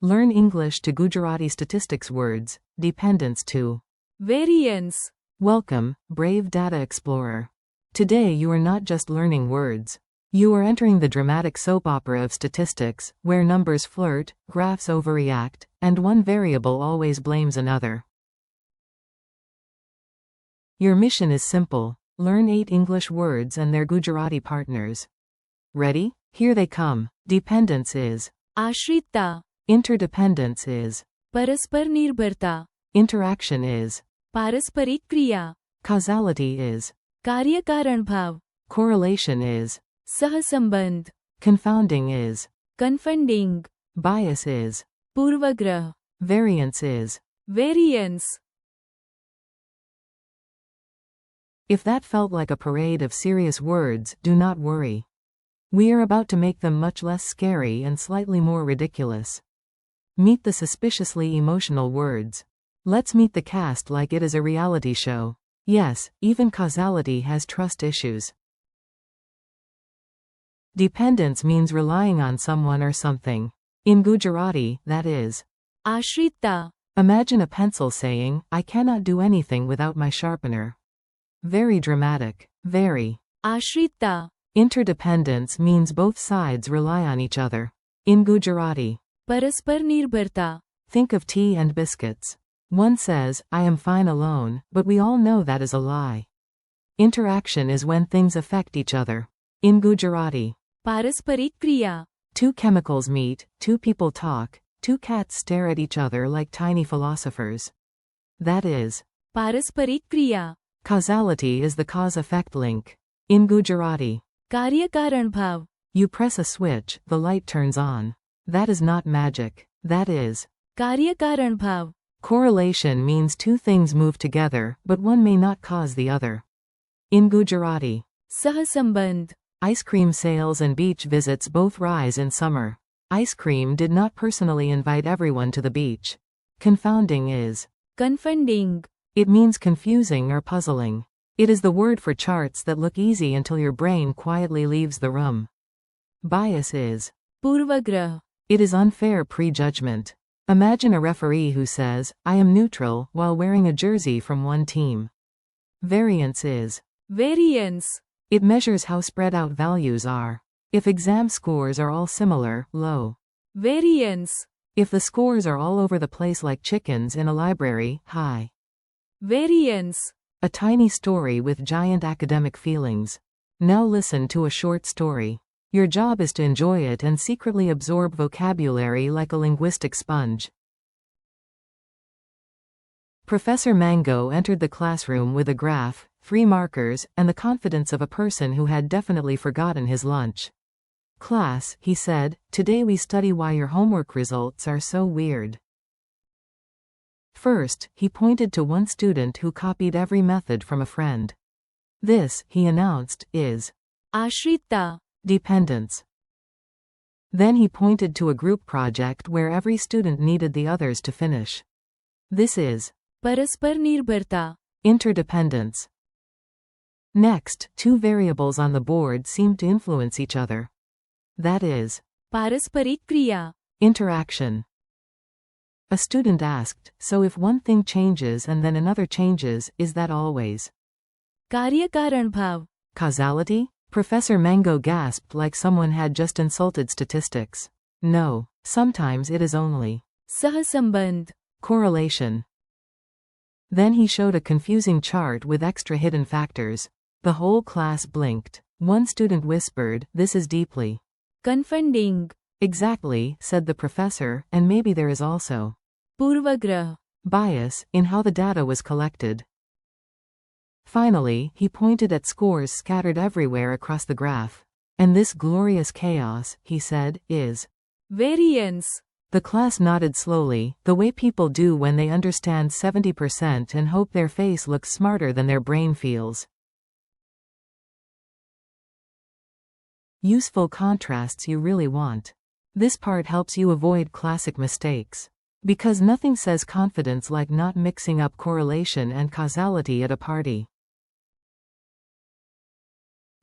Learn English to Gujarati statistics words, dependence to variance. Welcome, brave data explorer. Today you are not just learning words. You are entering the dramatic soap opera of statistics, where numbers flirt, graphs overreact, and one variable always blames another. Your mission is simple. Learn 8 English words and their Gujarati partners. Ready? Here they come. Dependence is आश्रितता, interdependence is परस्पर निर्भरता, interaction is पारस्परिक क्रिया, causality is कार्य कारण भाव, correlation is सहसंबंध, confounding is कन्फंडिंग, bias is पूर्वग्रह, variance is. Variance. If that felt like a parade of serious words, do not worry. We are about to make them much less scary and slightly more ridiculous. Meet the suspiciously emotional words. Let's meet the cast like it is a reality show. Yes, even causality has trust issues. Dependence means relying on someone or something. In Gujarati, that is आश्रितता, imagine a pencil saying, I cannot do anything without my sharpener. Very dramatic. Very. आश्रितता, Interdependence means both sides rely on each other. In Gujarati, परस्पर निर्भरता, think of tea and biscuits. One says, I am fine alone, but we all know that is a lie. Interaction is when things affect each other. In Gujarati, पारस्परिक क्रिया, 2 chemicals meet, 2 people talk, 2 cats stare at each other like tiny philosophers. That is पारस्परिक क्रिया, causality is the cause-effect link. In Gujarati, कार्य कारण भाव, you press a switch, the light turns on. That is not magic. That is कार्य कारण भाव, correlation means 2 things move together, but one may not cause the other. In Gujarati, सहसंबंध, ice cream sales and beach visits both rise in summer. Ice cream did not personally invite everyone to the beach. Confounding is कन्फंडिंग, it means confusing or puzzling. It is the word for charts that look easy until your brain quietly leaves the room. Bias is पूर्वग्रह, it is unfair prejudgment. Imagine a referee who says, I am neutral, while wearing a jersey from one team. Variance is variance, it measures how spread out values are. If exam scores are all similar, low. Variance, If the scores are all over the place like chickens in a library, high. Variance. A tiny story with giant academic feelings. Now listen to a short story. Your job is to enjoy it and secretly absorb vocabulary like a linguistic sponge. Professor Mango entered the classroom with a graph, 3 markers, and the confidence of a person who had definitely forgotten his lunch. Class, he said, today we study why your homework results are so weird. First, he pointed to one student who copied every method from a friend. This, he announced, is आश्रितता, dependence. Then he pointed to a group project where every student needed the others to finish. This is परस्पर निर्भरता, interdependence. Next, 2 variables on the board seemed to influence each other. That is पारस्परिक क्रिया, interaction. A student asked, so if one thing changes and then another changes, is that always कार्य कारण भाव, causality? Professor Mango gasped like someone had just insulted statistics. No, sometimes it is only सहसंबंध, correlation. Then he showed a confusing chart with extra hidden factors. The whole class blinked. One student whispered, this is deeply कन्फंडिंग, exactly, said the professor, and maybe there is also पूर्वग्रह, bias in how the data was collected. Finally, he pointed at scores scattered everywhere across the graph. And this glorious chaos, he said, is variance. The class nodded slowly, the way people do when they understand 70% and hope their face looks smarter than their brain feels. Useful contrasts you really want. This part helps you avoid classic mistakes. Because nothing says confidence like not mixing up correlation and causality at a party.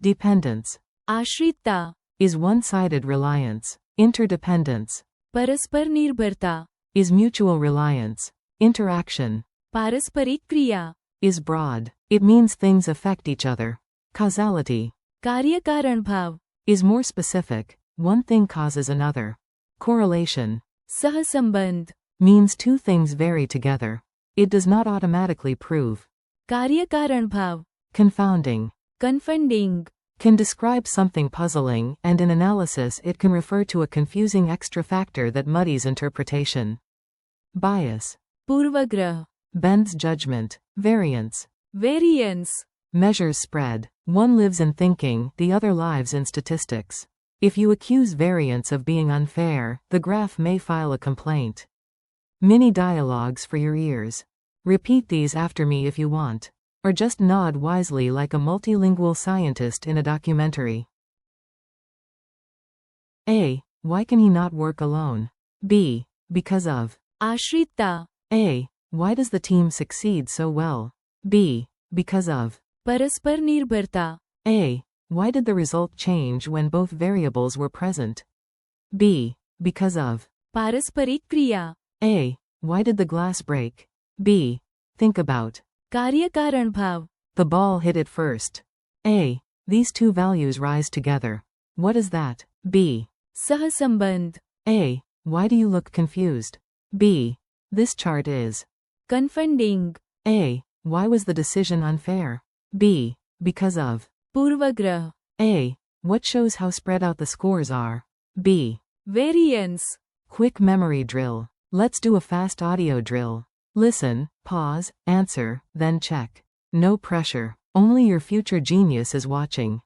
Dependence आश्रितता, is one-sided reliance. Interdependence परस्पर निर्भरता, is mutual reliance. Interaction पारस्परिक क्रिया, is broad. It means things affect each other. Causality कार्य कारण भाव, is more specific. One thing causes another. Correlation सहसंबंध, means two things vary together. It does not automatically prove. कार्य कारण भाव, Confounding कन्फंडिंग, can describe something puzzling, and in analysis it can refer to a confusing extra factor that muddies interpretation. Bias पूर्वग्रह, bends judgment. Variance variance, measures spread. One lives in thinking, the other lives in statistics. If you accuse variance of being unfair, the graph may file a complaint. Mini dialogues for your ears. Repeat these after me if you want. Or just nod wisely like a multilingual scientist in a documentary. A. Why can he not work alone? B. Because of. आश्रितता, A. Why does the team succeed so well? B. Because of. परस्पर निर्भरता, A. Why did the result change when both variables were present? B. Because of. पारस्परिक क्रिया, A. Why did the glass break? B. Think about. कार्य कारण भाव, The ball hit it first. A. These two values rise together. What is that? B. सहसंबंध, A. Why do you look confused? B. This chart is. कन्फंडिंग, A. Why was the decision unfair? B. Because of. पूर्वग्रह, A. What shows how spread out the scores are? B. Variance, Quick memory drill. Let's do a fast audio drill. Listen, pause, answer, then check. No pressure. Only your future genius is watching.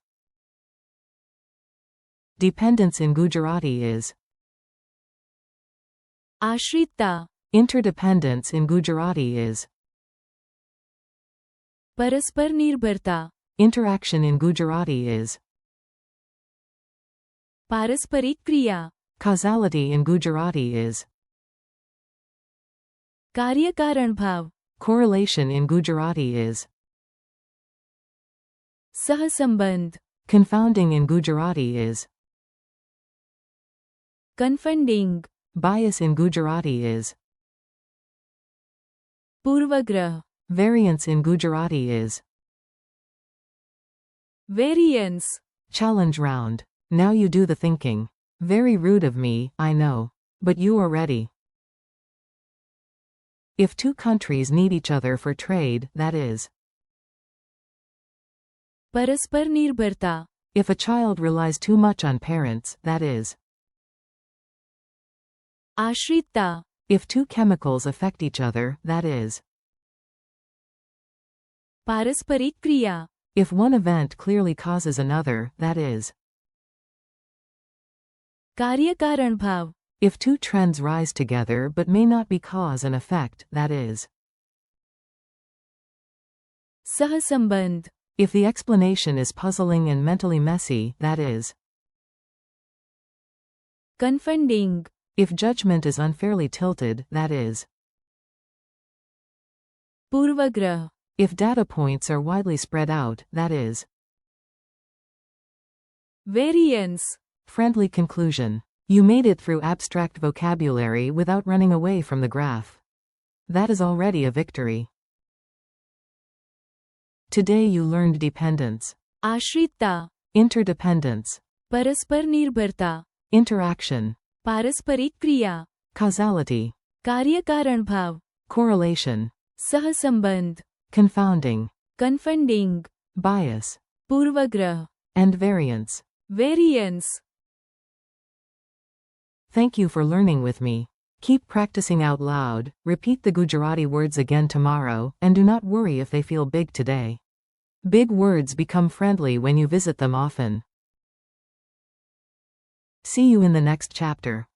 Dependence in Gujarati is. आश्रितता, Interdependence in Gujarati is. परस्पर निर्भरता, Interaction in Gujarati is. पारस्परिक क्रिया, Causality in Gujarati is. कार्य कारण भाव, Correlation in Gujarati is. सहसंबंध, Confounding in Gujarati is. कन्फंडिंग, Bias in Gujarati is. पूर्वग्रह, Variance in Gujarati is. Variance, Challenge round. Now you do the thinking. Very rude of me, I know. But you are ready. If two countries need each other for trade, that is. परस्पर निर्भरता, If a child relies too much on parents, that is. आश्रितता, If two chemicals affect each other, that is. पारस्परिक क्रिया, If one event clearly causes another, that is. कार्य कारण भाव, If two trends rise together but may not be cause and effect, that is. सहसंबंध, If the explanation is puzzling and mentally messy, that is. कन्फंडिंग, If judgment is unfairly tilted, that is. पूर्वग्रह, If data points are widely spread out, that is. Variance, Friendly conclusion. You made it through abstract vocabulary without running away from the graph. That is already a victory. Today you learned dependence, आश्रितता, interdependence, परस्पर निर्भरता, interaction, पारस्परिक क्रिया, causality, कार्य कारण भाव, correlation, सहसंबंध, confounding, कन्फंडिंग, bias, पूर्वग्रह, and variance. Variance. Thank you for learning with me. Keep practicing out loud, repeat the Gujarati words again tomorrow, and do not worry if they feel big today. Big words become friendly when you visit them often. See you in the next chapter.